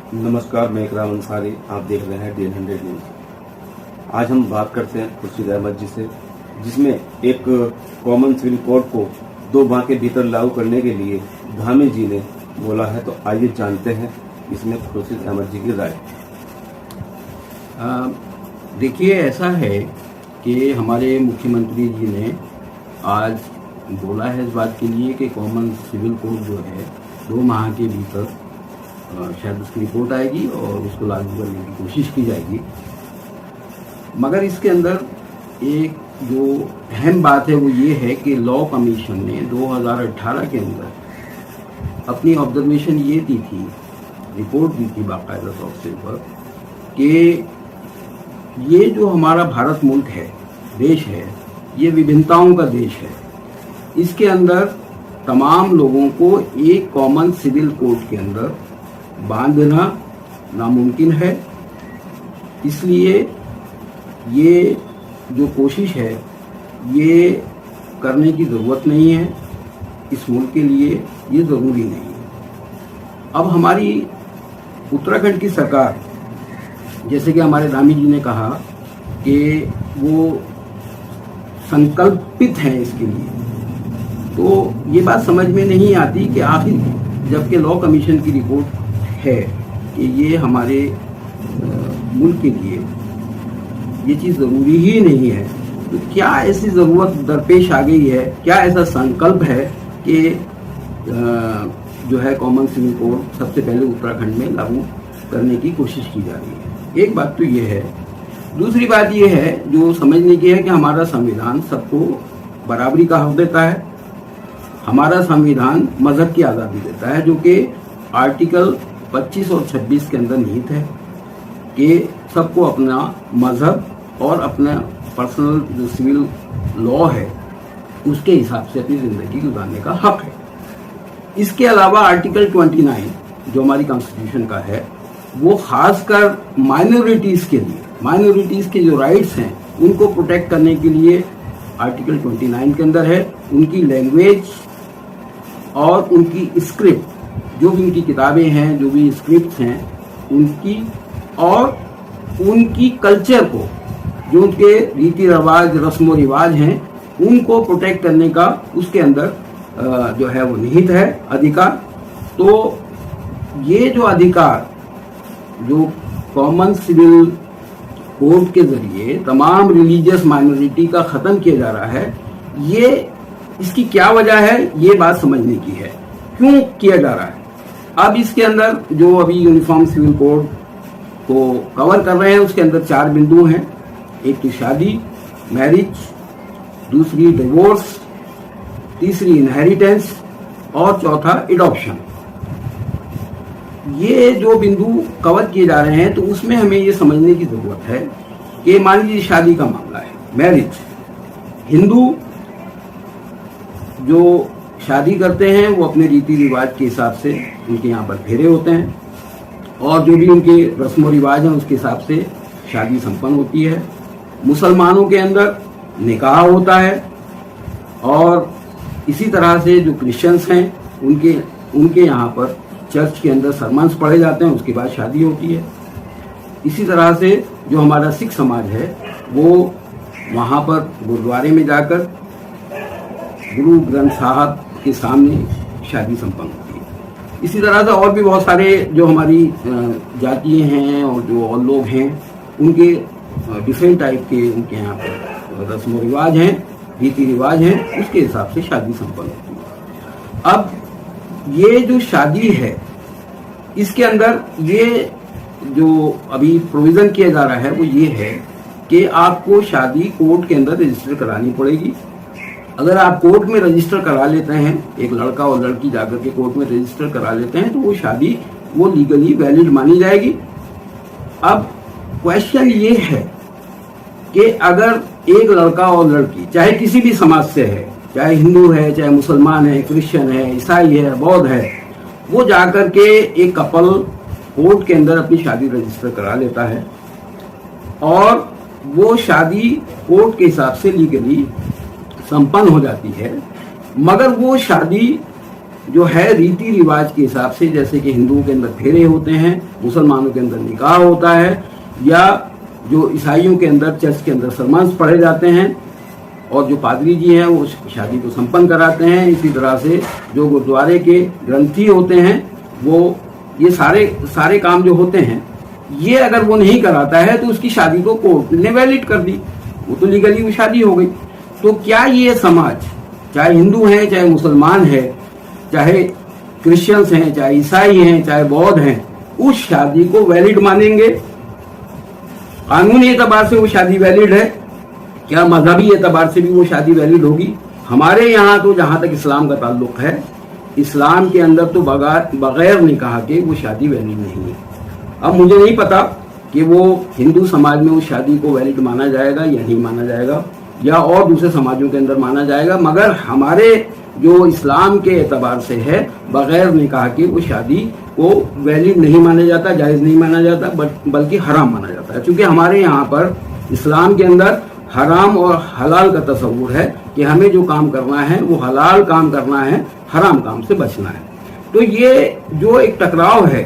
नमस्कार, मैं इकराम अंसारी। आप देख रहे हैं DN100 न्यूज। आज हम बात करते हैं खुर्शीद अहमद जी से, जिसमें एक कॉमन सिविल कोड को 2 माह के भीतर लागू करने के लिए धामी जी ने बोला है। तो आइए जानते हैं इसमें खुर्शीद अहमद जी की राय। देखिए, ऐसा है कि हमारे मुख्यमंत्री जी ने आज बोला है इस बात के लिए कि कॉमन सिविल कोड जो है 2 माह के भीतर शायद उसकी रिपोर्ट आएगी और उसको लागू करने की कोशिश की जाएगी। मगर इसके अंदर एक जो अहम बात है वो ये है कि लॉ कमीशन ने 2018 के अंदर अपनी ऑब्जर्वेशन ये दी थी, रिपोर्ट दी थी बाकायदा तौर से पर, कि ये जो हमारा भारत मुल्क है, देश है, ये विभिन्नताओं का देश है। इसके अंदर तमाम लोगों को एक कॉमन सिविल कोड के अंदर बांधना नामुमकिन है। इसलिए ये जो कोशिश है ये करने की ज़रूरत नहीं है, इस मुल्क के लिए ये ज़रूरी नहीं है। अब हमारी उत्तराखंड की सरकार, जैसे कि हमारे धामी जी ने कहा कि वो संकल्पित हैं इसके लिए, तो ये बात समझ में नहीं आती कि आखिर जबकि लॉ कमीशन की रिपोर्ट है कि ये हमारे मुल्क के लिए ये चीज़ ज़रूरी ही नहीं है, तो क्या ऐसी ज़रूरत दरपेश आ गई है, क्या ऐसा संकल्प है कि जो है कॉमन सिविल कोड सबसे पहले उत्तराखंड में लागू करने की कोशिश की जा रही है। एक बात तो ये है। दूसरी बात ये है जो समझने की है कि हमारा संविधान सबको बराबरी का हक देता है। हमारा संविधान मजहब की आज़ादी देता है, जो कि आर्टिकल 25 और 26 के अंदर निहित है कि सबको अपना मजहब और अपना पर्सनल जो सिविल लॉ है उसके हिसाब से अपनी ज़िंदगी गुजारने का हक है। इसके अलावा आर्टिकल 29 जो हमारी कॉन्स्टिट्यूशन का है, वो खासकर माइनॉरिटीज़ के लिए, माइनॉरिटीज़ के जो राइट्स हैं उनको प्रोटेक्ट करने के लिए आर्टिकल 29 के अंदर है। उनकी लैंग्वेज और उनकी स्क्रिप्ट, जो भी उनकी किताबें हैं, जो भी स्क्रिप्ट हैं उनकी, और उनकी कल्चर को, जो उनके रीति रिवाज, रस्म व रिवाज हैं, उनको प्रोटेक्ट करने का उसके अंदर जो है वो निहित है अधिकार। तो ये जो अधिकार जो कॉमन सिविल कोड के जरिए तमाम रिलीजियस माइनॉरिटी का ख़त्म किया जा रहा है, ये इसकी क्या वजह है, ये बात समझने की है, क्यों किया जा रहा है। अब इसके अंदर जो अभी यूनिफॉर्म सिविल कोड को कवर कर रहे हैं उसके अंदर 4 बिंदु हैं। एक तो शादी, मैरिज, दूसरी डिवोर्स, तीसरी इनहेरिटेंस और चौथा एडॉप्शन। ये जो बिंदु कवर किए जा रहे हैं तो उसमें हमें ये समझने की ज़रूरत है कि मान लीजिए शादी का मामला है, मैरिज, हिंदू जो शादी करते हैं वो अपने रीति रिवाज के हिसाब से, उनके यहाँ पर फेरे होते हैं और जो भी उनके रस्म रिवाज हैं उसके हिसाब से शादी संपन्न होती है। मुसलमानों के अंदर निकाह होता है और इसी तरह से जो क्रिश्चियंस हैं उनके यहाँ पर चर्च के अंदर सरमन्स पढ़े जाते हैं, उसके बाद शादी होती है। इसी तरह से जो हमारा सिख समाज है वो वहाँ पर गुरुद्वारे में जाकर गुरु ग्रंथ साहब के सामने शादी संपन्न होती है। इसी तरह से और भी बहुत सारे जो हमारी जातियाँ हैं और जो और लोग हैं उनके डिफरेंट टाइप के उनके यहाँ पर रस्म रिवाज हैं, रीति रिवाज हैं, उसके हिसाब से शादी संपन्न होती है। अब ये जो शादी है इसके अंदर ये जो अभी प्रोविज़न किया जा रहा है वो ये है कि आपको शादी कोर्ट के अंदर रजिस्टर करानी पड़ेगी। अगर आप कोर्ट में रजिस्टर करा लेते हैं, एक लड़का और लड़की जाकर के कोर्ट में रजिस्टर करा लेते हैं, तो वो शादी वो लीगली वैलिड मानी जाएगी। अब क्वेश्चन ये है कि अगर एक लड़का और लड़की चाहे किसी भी समाज से है, चाहे हिंदू है, चाहे मुसलमान है, क्रिश्चियन है, ईसाई है, बौद्ध है, वो जाकर के एक कपल कोर्ट के अंदर अपनी शादी रजिस्टर करा लेता है और वो शादी कोर्ट के हिसाब से लीगली संपन्न हो जाती है, मगर वो शादी जो है रीति रिवाज के हिसाब से, जैसे कि हिंदुओं के अंदर फेरे होते हैं, मुसलमानों के अंदर निकाह होता है, या जो ईसाइयों के अंदर चर्च के अंदर सरमन्स पढ़े जाते हैं, और जो पादरी जी हैं वो शादी को संपन्न कराते हैं। इसी तरह से जो गुरुद्वारे के ग्रंथी होते हैं वो ये सारे काम जो होते हैं, ये अगर वो नहीं कराता है तो उसकी शादी को कोर्ट ने वैलिड कर दी, वो तो लीगली वो शादी हो गई। तो क्या ये समाज, चाहे हिंदू हैं, चाहे मुसलमान है, चाहे क्रिश्चियंस हैं, चाहे ईसाई हैं, चाहे बौद्ध हैं, उस शादी को वैलिड मानेंगे? कानूनी एतबार से वो शादी वैलिड है, क्या मजहबी एतबार से भी वो शादी वैलिड होगी? हमारे यहाँ तो जहां तक इस्लाम का ताल्लुक है, इस्लाम के अंदर तो बगैर निकाह के वो शादी वैलिड नहीं है। अब मुझे नहीं पता कि वो हिंदू समाज में उस शादी को वैलिड माना जाएगा या नहीं माना जाएगा, या और दूसरे समाजों के अंदर माना जाएगा, मगर हमारे जो इस्लाम के एतबार से है, बगैर निकाह के वो शादी को वैलिड नहीं माना जाता, जायज़ नहीं माना जाता, बल्कि हराम माना जाता है। क्योंकि हमारे यहाँ पर इस्लाम के अंदर हराम और हलाल का तस्वुर है कि हमें जो काम करना है वो हलाल काम करना है, हराम काम से बचना है। तो ये जो एक टकराव है,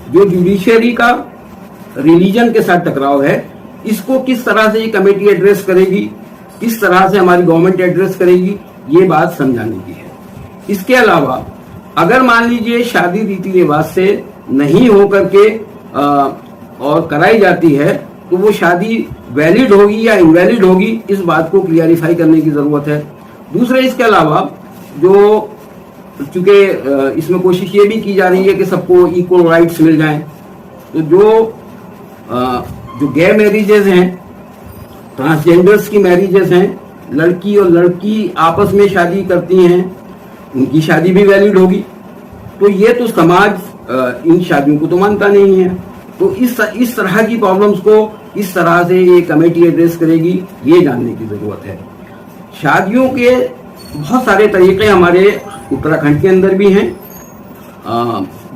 जो जुडिशरी का रिलीजन के साथ टकराव है, इसको किस तरह से ये कमेटी एड्रेस करेगी, किस तरह से हमारी गवर्नमेंट एड्रेस करेगी, ये बात समझाने की है। इसके अलावा अगर मान लीजिए शादी रीति रिवाज से नहीं होकर के और कराई जाती है, तो वो शादी वैलिड होगी या इनवैलिड होगी, इस बात को क्लियरिफाई करने की जरूरत है। दूसरे इसके अलावा जो, चूंकि इसमें कोशिश ये भी की जा रही है कि सबको इक्वल राइट्स मिल जाएं, तो जो गे मैरिजेस हैं, ट्रांसजेंडर्स की मैरिजेस हैं, लड़की और लड़की आपस में शादी करती हैं, उनकी शादी भी वैलिड होगी। तो ये तो समाज इन शादियों को तो मानता नहीं है। तो इस तरह की प्रॉब्लम्स को इस तरह से ये कमेटी एड्रेस करेगी, ये जानने की जरूरत है। शादियों के बहुत सारे तरीके हमारे उत्तराखंड के अंदर भी हैं,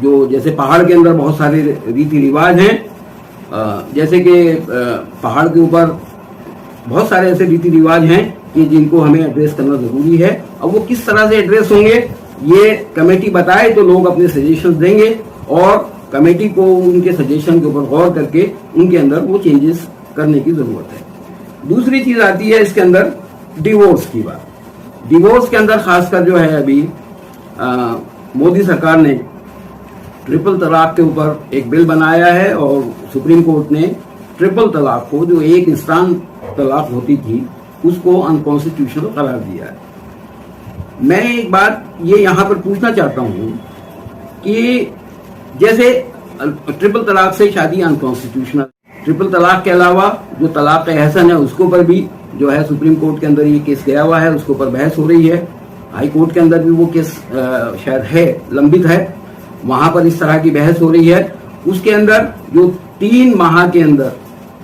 जो जैसे पहाड़ के अंदर बहुत सारे रीति रिवाज हैं, जैसे कि पहाड़ के ऊपर बहुत सारे ऐसे रीति रिवाज हैं कि जिनको हमें एड्रेस करना जरूरी है। अब वो किस तरह से एड्रेस होंगे, ये कमेटी बताए तो लोग अपने सजेशंस देंगे, और कमेटी को उनके सजेशन के ऊपर गौर करके उनके अंदर वो चेंजेस करने की जरूरत है। दूसरी चीज आती है इसके अंदर डिवोर्स की बात। डिवोर्स के अंदर खासकर जो है अभी मोदी सरकार ने ट्रिपल तलाक के ऊपर एक बिल बनाया है, और सुप्रीम कोर्ट ने ट्रिपल तलाक को, जो एक इंस्टांट तलाक होती थी, उसको अनकॉन्स्टिट्यूशनल करार दिया है। मैं एक बात ये यहाँ पर पूछना चाहता हूँ कि जैसे ट्रिपल तलाक से शादी अनकॉन्स्टिट्यूशनल, ट्रिपल तलाक के अलावा जो तलाक एहसन है उसके ऊपर भी जो है सुप्रीम कोर्ट के अंदर ये केस गया हुआ है, उसके ऊपर बहस हो रही है। हाई कोर्ट के अंदर भी वो केस शायद है, लंबित है, वहां पर इस तरह की बहस हो रही है। उसके अंदर जो 3 माह के अंदर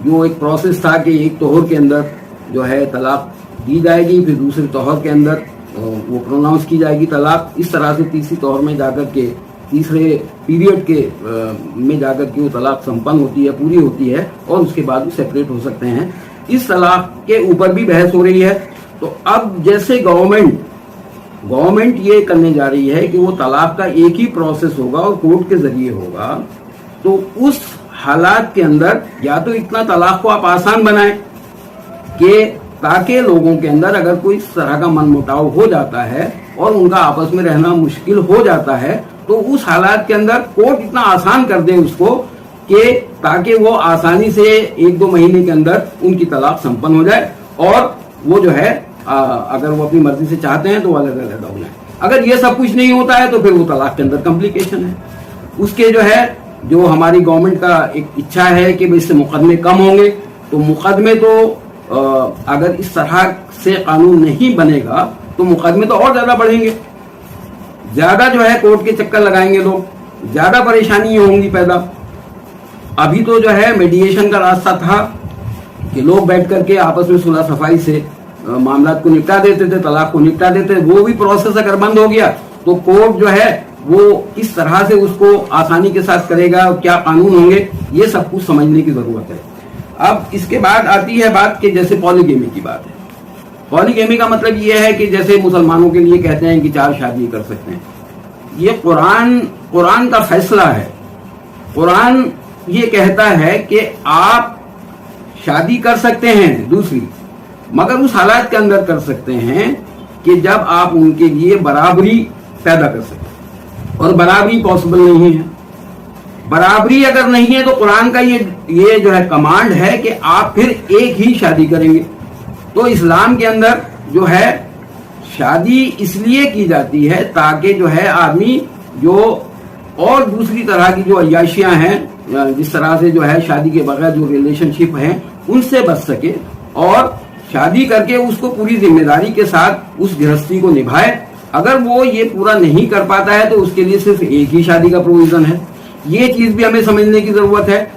जो एक प्रोसेस था कि एक तोहर के अंदर जो है तलाक दी जाएगी, फिर दूसरे तोहर के अंदर वो प्रोनाउंस की जाएगी तलाक, इस तरह से तीसरी तोहर में जाकर के, तीसरे पीरियड के में जाकर के वो तलाक संपन्न होती है, पूरी होती है, और उसके बाद वो सेपरेट हो सकते हैं। इस तलाक के ऊपर भी बहस हो रही है। तो अब जैसे गवर्नमेंट ये करने जा रही है कि वो तलाक का एक ही प्रोसेस होगा और कोर्ट के जरिए होगा, तो उस हालात के अंदर या तो इतना तलाक को आप आसान बनाएं कि ताकि लोगों के अंदर अगर कोई इस तरह का मनमुटाव हो जाता है और उनका आपस में रहना मुश्किल हो जाता है, तो उस हालात के अंदर कोर्ट इतना आसान कर दे उसको कि ताकि वो आसानी से 1-2 महीने के अंदर उनकी तलाक संपन्न हो जाए, और वो जो है अगर वो अपनी मर्जी से चाहते हैं तो वो अलग अलग हो जाए। अगर ये सब कुछ नहीं होता है तो फिर वो तलाक के अंदर कॉम्प्लिकेशन है। उसके जो हमारी गवर्नमेंट का एक इच्छा है कि इससे मुकदमे कम होंगे, तो मुकदमे तो अगर इस तरह से कानून नहीं बनेगा तो मुकदमे तो और ज्यादा बढ़ेंगे, ज्यादा जो है कोर्ट के चक्कर लगाएंगे लोग, ज्यादा परेशानी होंगी पैदा। अभी तो जो है मीडिएशन का रास्ता था कि लोग बैठ करके आपस में सुलह सफाई से मामला को निपटा देते थे, तलाक को निपटा देते थे। वो भी प्रोसेस अगर बंद हो गया तो कोर्ट जो है वो किस तरह से उसको आसानी के साथ करेगा, क्या कानून होंगे, ये सब कुछ समझने की जरूरत है। अब इसके बाद आती है बात कि जैसे पॉलीगेमी की बात है। पॉलीगेमी का मतलब ये है कि जैसे मुसलमानों के लिए कहते हैं कि 4 शादी कर सकते हैं, ये कुरान का फैसला है। कुरान ये कहता है कि आप शादी कर सकते हैं दूसरी, मगर उस हालात के अंदर कर सकते हैं कि जब आप उनके लिए बराबरी पैदा कर सकें, और बराबरी पॉसिबल नहीं है। बराबरी अगर नहीं है तो कुरान का ये जो है कमांड है कि आप फिर एक ही शादी करेंगे। तो इस्लाम के अंदर जो है शादी इसलिए की जाती है ताकि जो है आदमी जो और दूसरी तरह की जो अय्याशियां हैं, जिस तरह से जो है शादी के बगैर जो रिलेशनशिप हैं उनसे बच सके, और शादी करके उसको पूरी जिम्मेदारी के साथ उस गृहस्थी को निभाए। अगर वो ये पूरा नहीं कर पाता है तो उसके लिए सिर्फ एक ही शादी का प्रोविजन है। ये चीज भी हमें समझने की जरूरत है।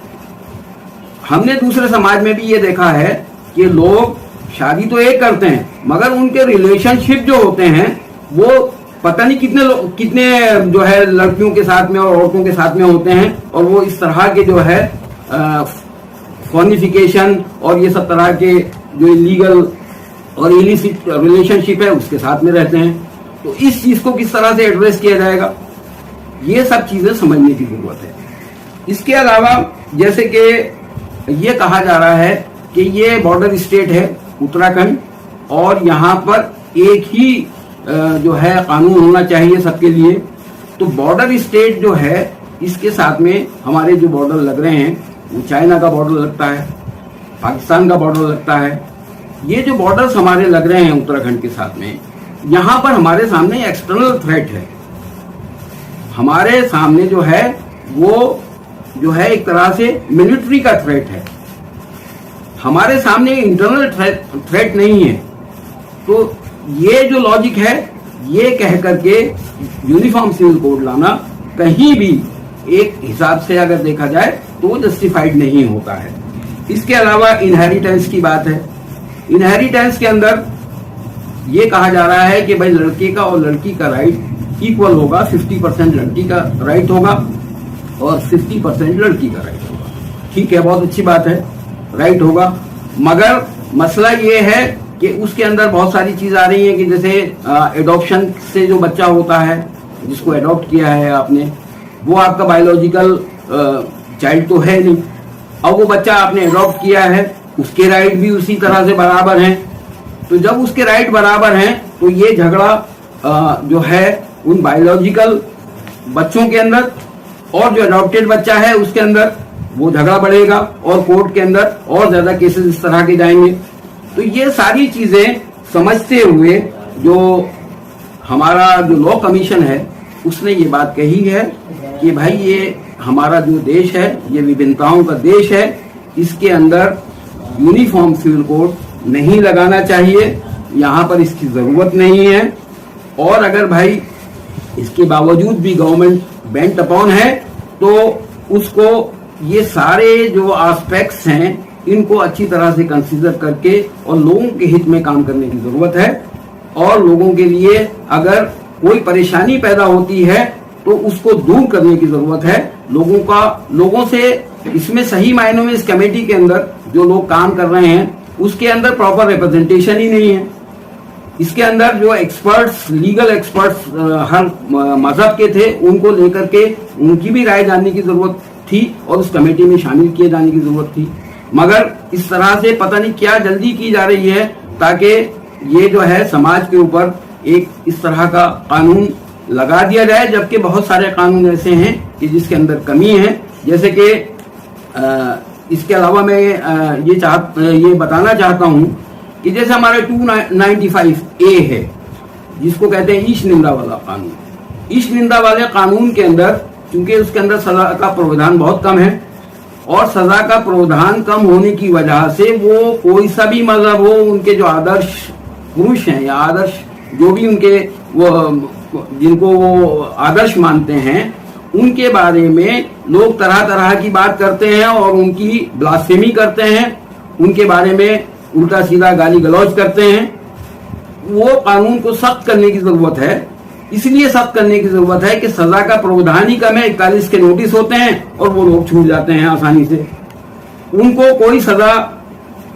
हमने दूसरे समाज में भी ये देखा है कि लोग शादी तो एक करते हैं, मगर उनके रिलेशनशिप जो होते हैं वो पता नहीं कितने जो है लड़कियों के साथ में और औरतों के साथ में होते हैं, और वो इस तरह के जो है फोर्निफिकेशन और ये सब तरह के जो इलीगल और इलिसिट रिलेशनशिप है उसके साथ में रहते हैं। तो इस चीज को किस तरह से एड्रेस किया जाएगा, ये सब चीजें समझने की जरूरत है। इसके अलावा जैसे कि ये कहा जा रहा है कि ये बॉर्डर स्टेट है उत्तराखंड, और यहाँ पर एक ही जो है कानून होना चाहिए सबके लिए। तो बॉर्डर स्टेट जो है इसके साथ में हमारे जो बॉर्डर लग रहे हैं वो चाइना का बॉर्डर लगता है, पाकिस्तान का बॉर्डर लगता है। ये जो बॉर्डर्स हमारे लग रहे हैं उत्तराखंड के साथ में, यहाँ पर हमारे सामने एक्सटर्नल थ्रेट है। हमारे सामने जो है वो जो है एक तरह से मिलिट्री का थ्रेट है, हमारे सामने इंटरनल थ्रेट नहीं है। तो ये जो लॉजिक है ये कह करके यूनिफॉर्म सिविल कोड लाना कहीं भी एक हिसाब से अगर देखा जाए तो जस्टिफाइड नहीं होता है। इसके अलावा इनहेरिटेंस की बात है। इनहेरिटेंस के अंदर ये कहा जा रहा है कि भाई लड़के का और लड़की का राइट इक्वल होगा, 50% लड़की का राइट होगा और 50% लड़की का राइट होगा। ठीक है, बहुत अच्छी बात है, राइट होगा। मगर मसला ये है कि उसके अंदर बहुत सारी चीज आ रही है कि जैसे एडॉप्शन से जो बच्चा होता है, जिसको एडॉप्ट किया है आपने, वो आपका बायोलॉजिकल चाइल्ड तो है नहीं। अब वो बच्चा आपने एडॉप्ट किया है, उसके राइट भी उसी तरह से बराबर हैं। तो जब उसके राइट बराबर हैं तो ये झगड़ा जो है उन बायोलॉजिकल बच्चों के अंदर और जो एडॉप्टेड बच्चा है उसके अंदर वो झगड़ा बढ़ेगा, और कोर्ट के अंदर और ज्यादा केसेस इस तरह के जाएंगे। तो ये सारी चीजें समझते हुए जो हमारा जो लॉ कमीशन है उसने ये बात कही है कि भाई ये हमारा जो देश है ये विभिन्नताओं का देश है, इसके अंदर यूनिफॉर्म सिविल कोड नहीं लगाना चाहिए, यहाँ पर इसकी जरूरत नहीं है। और अगर भाई इसके बावजूद भी गवर्नमेंट बेंट अपॉन है तो उसको ये सारे जो एस्पेक्ट्स हैं इनको अच्छी तरह से कंसीडर करके और लोगों के हित में काम करने की जरूरत है। और लोगों के लिए अगर कोई परेशानी पैदा होती है तो उसको दूर करने की जरूरत है। लोगों से इसमें सही मायनों में इस कमेटी के अंदर जो लोग काम कर रहे हैं उसके अंदर प्रॉपर रिप्रेजेंटेशन ही नहीं है। इसके अंदर जो एक्सपर्ट्स, लीगल एक्सपर्ट्स हर मजहब के थे, उनको लेकर के उनकी भी राय जानने की जरूरत थी और उस कमेटी में शामिल किए जाने की जरूरत थी। मगर इस तरह से पता नहीं क्या जल्दी की जा रही है ताकि ये जो है समाज के ऊपर एक इस तरह का कानून लगा दिया जाए, जबकि बहुत सारे कानून ऐसे हैं कि जिसके अंदर कमी है। जैसे कि इसके अलावा मैं ये बताना चाहता हूं कि जैसे हमारे 295A है जिसको कहते हैं ईश निंदा वाला कानून। ईश निंदा वाले कानून के अंदर क्योंकि उसके अंदर सजा का प्रावधान बहुत कम है, और सजा का प्रावधान कम होने की वजह से वो कोई सा भी मजहब हो, उनके जो आदर्श पुरुष हैं या आदर्श जो भी उनके वो जिनको वो आदर्श मानते हैं उनके बारे में लोग तरह तरह की बात करते हैं और उनकी ब्लास्फेमी करते हैं, उनके बारे में उल्टा सीधा गाली गलौज करते हैं। वो कानून को सख्त करने की जरूरत है। इसलिए सख्त करने की जरूरत है कि सजा का प्रावधान ही कम है, 41 के नोटिस होते हैं और वो लोग छूट जाते हैं आसानी से। उनको कोई सजा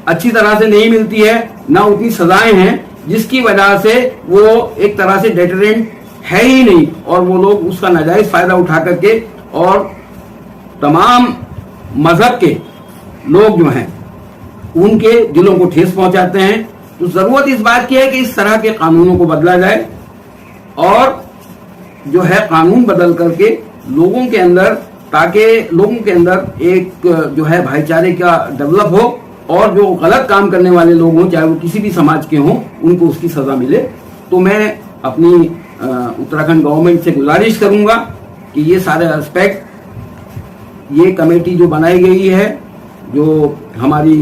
अच्छी तरह से नहीं मिलती है, ना उतनी सजाएं हैं, जिसकी वजह से वो एक तरह से डेटरेंट है ही नहीं, और वो लोग उसका नाजायज फायदा उठा करके और तमाम मजहब के लोग जो हैं उनके दिलों को ठेस पहुंचाते हैं। तो जरूरत इस बात की है कि इस तरह के कानूनों को बदला जाए और जो है कानून बदल करके लोगों के अंदर, ताकि लोगों के अंदर एक जो है भाईचारे का डेवलप हो और जो गलत काम करने वाले लोग हों, चाहे वो किसी भी समाज के हों, उनको उसकी सजा मिले। तो मैं अपनी उत्तराखंड गवर्नमेंट से गुजारिश करूंगा कि ये सारे एस्पेक्ट, ये कमेटी जो बनाई गई है, जो हमारी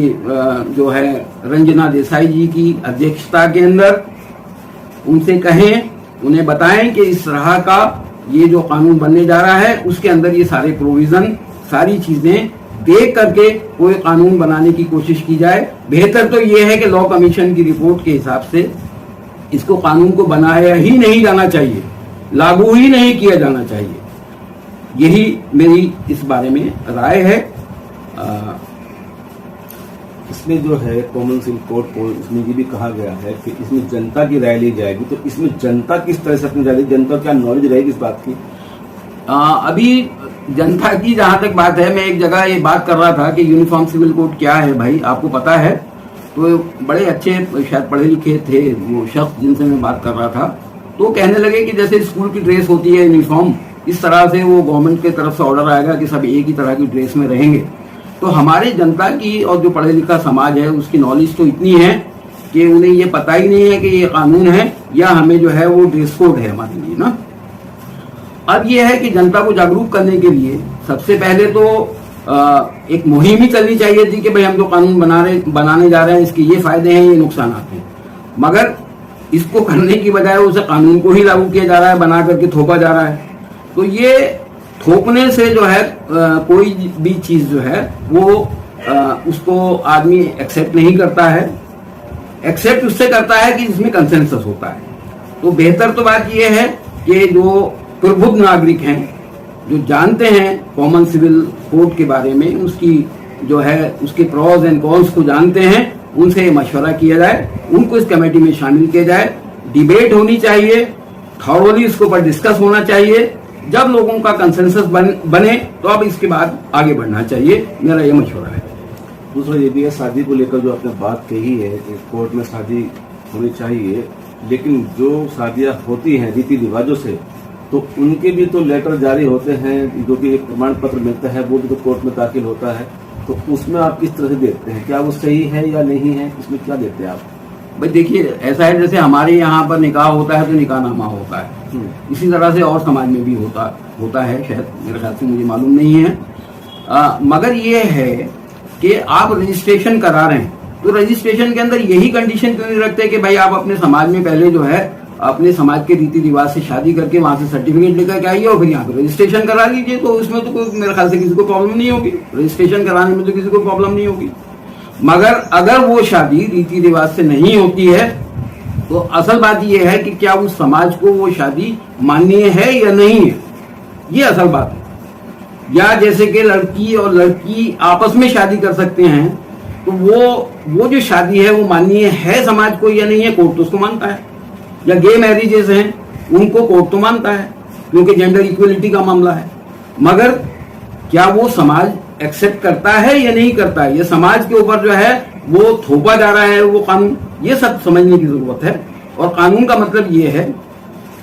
जो है रंजना देसाई जी की अध्यक्षता के अंदर, उनसे कहें, उन्हें बताएं कि इस तरह का ये जो कानून बनने जा रहा है उसके अंदर ये सारे प्रोविजन, सारी चीजें देख करके कोई कानून बनाने की कोशिश की जाए। बेहतर तो ये है कि लॉ कमीशन की रिपोर्ट के हिसाब से इसको कानून को बनाया ही नहीं जाना चाहिए, लागू ही नहीं किया जाना चाहिए। यही मेरी इस बारे में राय है। इसमें जो है कॉमन सिविल कोड को इसमें ये भी कहा गया है कि इसमें जनता की राय ली जाएगी। तो इसमें जनता किस तरह से अपनी राय, जनता क्या नॉलेज रहेगी इस बात की? अभी जनता की जहां तक बात है, मैं एक जगह ये बात कर रहा था कि यूनिफॉर्म सिविल कोड क्या है भाई, आपको पता है? तो बड़े अच्छे शायद पढ़े लिखे थे वो शख्स जिनसे मैं बात कर रहा था, तो कहने लगे कि जैसे स्कूल की ड्रेस होती है यूनिफॉर्म, इस तरह से वो गवर्नमेंट की तरफ से ऑर्डर आएगा कि सब एक ही तरह की ड्रेस में रहेंगे। तो हमारे जनता की और जो पढ़े लिखा समाज है उसकी नॉलेज तो इतनी है कि उन्हें ये पता ही नहीं है कि ये कानून है या हमें जो है वो ड्रेस कोड है हमारे लिए ना। अब ये है कि जनता को जागरूक करने के लिए सबसे पहले तो एक मुहिम ही चलनी चाहिए थी कि भाई हम जो कानून बनाने जा रहे हैं इसके ये फायदे हैं, ये नुकसान हैं, मगर इसको करने की बजाय उसे कानून को ही लागू किया जा रहा है, बना करके थोपा जा रहा है। तो ये थोपने से जो है कोई भी चीज जो है वो उसको आदमी एक्सेप्ट नहीं करता है। एक्सेप्ट उससे करता है कि इसमें कंसेंसस होता है। तो बेहतर तो बात यह है कि जो प्रबुद्ध नागरिक हैं, जो जानते हैं कॉमन सिविल कोड के बारे में, उसकी जो है उसके प्रॉज एंड कॉन्स को जानते हैं, उनसे मशवरा किया जाए, उनको इस कमेटी में शामिल किया जाए, डिबेट होनी चाहिए, थॉरोली इसके ऊपर डिस्कस होना चाहिए। जब लोगों का कंसेंसस बने तो अब इसके बाद आगे बढ़ना चाहिए, मेरा ये मशवरा है। दूसरा ये भी है, शादी को लेकर जो आपने बात कही है कि कोर्ट में शादी होनी चाहिए, लेकिन जो शादियां होती हैं रीति रिवाजों से, तो उनके भी तो लेटर जारी होते हैं, जो कि एक प्रमाण पत्र मिलता है, वो भी तो कोर्ट में दाखिल होता है। तो उसमें आप किस तरह से देखते हैं, क्या वो सही है या नहीं है, इसमें क्या देखते हैं आप? भाई देखिए, ऐसा है जैसे हमारे यहाँ पर निकाह होता है तो निकाहनामा होता है, इसी तरह से और समाज में भी होता है, शायद मेरे ख्याल से, मुझे मालूम नहीं है। मगर ये है कि आप रजिस्ट्रेशन करा रहे हैं तो रजिस्ट्रेशन के अंदर यही कंडीशन क्यों नहीं रखते कि भाई आप अपने समाज में पहले जो है अपने समाज के रीति रिवाज से शादी करके वहां से सर्टिफिकेट लेकर के आइए और फिर यहाँ पे रजिस्ट्रेशन करा लीजिए। तो उसमें तो कोई मेरे ख्याल से किसी को प्रॉब्लम नहीं होगी, रजिस्ट्रेशन कराने में तो किसी को प्रॉब्लम नहीं होगी। मगर अगर वो शादी रीति रिवाज से नहीं होती है तो असल बात यह है कि क्या उस समाज को वो शादी मान्य है या नहीं है, ये असल बात है। या जैसे कि लड़की और लड़की आपस में शादी कर सकते हैं, तो वो जो शादी है वो मान्य है समाज को या नहीं है, कोर्ट तो उसको मानता है। या गे मैरिजेस हैं, उनको कोर्ट तो मानता है क्योंकि जेंडर इक्वलिटी का मामला है। मगर क्या वो समाज एक्सेप्ट करता है या नहीं करता है, ये समाज के ऊपर जो है वो थोपा जा रहा है वो कानून, ये सब समझने की जरूरत है। और कानून का मतलब ये है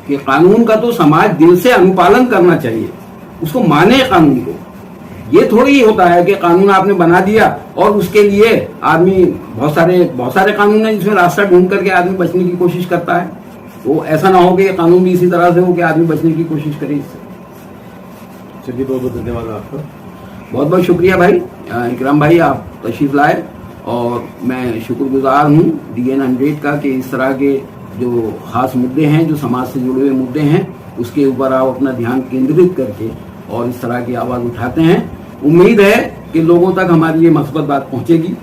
कि कानून का तो समाज दिल से अनुपालन करना चाहिए, उसको माने कानून को। ये थोड़ी ही होता है कि कानून आपने बना दिया और उसके लिए आदमी बहुत सारे कानून है जिसमें रास्ता ढूंढ करके आदमी बचने की कोशिश करता है। तो ऐसा ना हो कि कानून भी इसी तरह से हो कि आदमी बचने की कोशिश करे इससे। चलिए, बहुत बहुत धन्यवाद आपका। बहुत बहुत शुक्रिया भाई इकराम भाई, आप तशरीफ लाए और मैं शुक्रगुजार हूँ DN 100 का कि इस तरह के जो खास मुद्दे हैं, जो समाज से जुड़े हुए मुद्दे हैं, उसके ऊपर आप अपना ध्यान केंद्रित करके और इस तरह की आवाज़ उठाते हैं। उम्मीद है कि लोगों तक हमारी ये मस्बत बात पहुँचेगी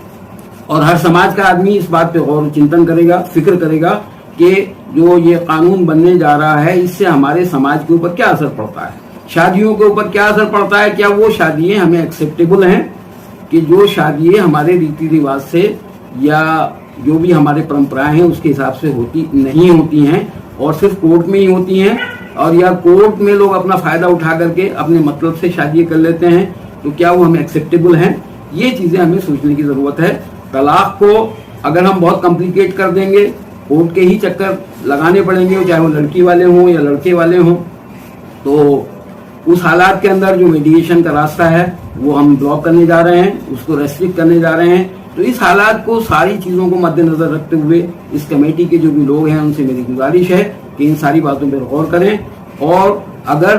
और हर समाज का आदमी इस बात पे गौर चिंतन करेगा, फिक्र करेगा कि जो ये कानून बनने जा रहा है इससे हमारे समाज के ऊपर क्या असर पड़ता है, शादियों के ऊपर क्या असर पड़ता है, क्या वो शादियाँ हमें एक्सेप्टेबल हैं, कि जो शादियाँ हमारे रीति रिवाज से या जो भी हमारे परंपराएं हैं उसके हिसाब से नहीं होती हैं और सिर्फ कोर्ट में ही होती हैं, और या कोर्ट में लोग अपना फायदा उठा करके अपने मतलब से शादी कर लेते हैं, तो क्या वो हमें एक्सेप्टेबल हैं? ये चीजें हमें सोचने की जरूरत है। तलाक को अगर हम बहुत कॉम्प्लिकेट कर देंगे, कोर्ट के ही चक्कर लगाने पड़ेंगे, चाहे वो लड़की वाले हों या लड़के वाले हों, तो उस हालात के अंदर जो मीडिएशन का रास्ता है वो हम ब्लॉक करने जा रहे हैं, उसको रेस्ट्रिक्ट करने जा रहे हैं। तो इस हालात को, सारी चीजों को मद्देनजर रखते हुए इस कमेटी के जो भी लोग हैं उनसे मेरी गुजारिश है कि इन सारी बातों पर गौर करें। और अगर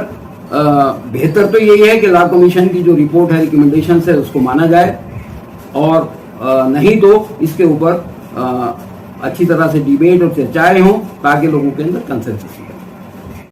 बेहतर तो यही है कि लॉ कमीशन की जो रिपोर्ट है, रिकमेंडेशन है, उसको माना जाए, और नहीं तो इसके ऊपर अच्छी तरह से डिबेट और चर्चाएं हों ताकि लोगों के अंदर कंसेंसस हो।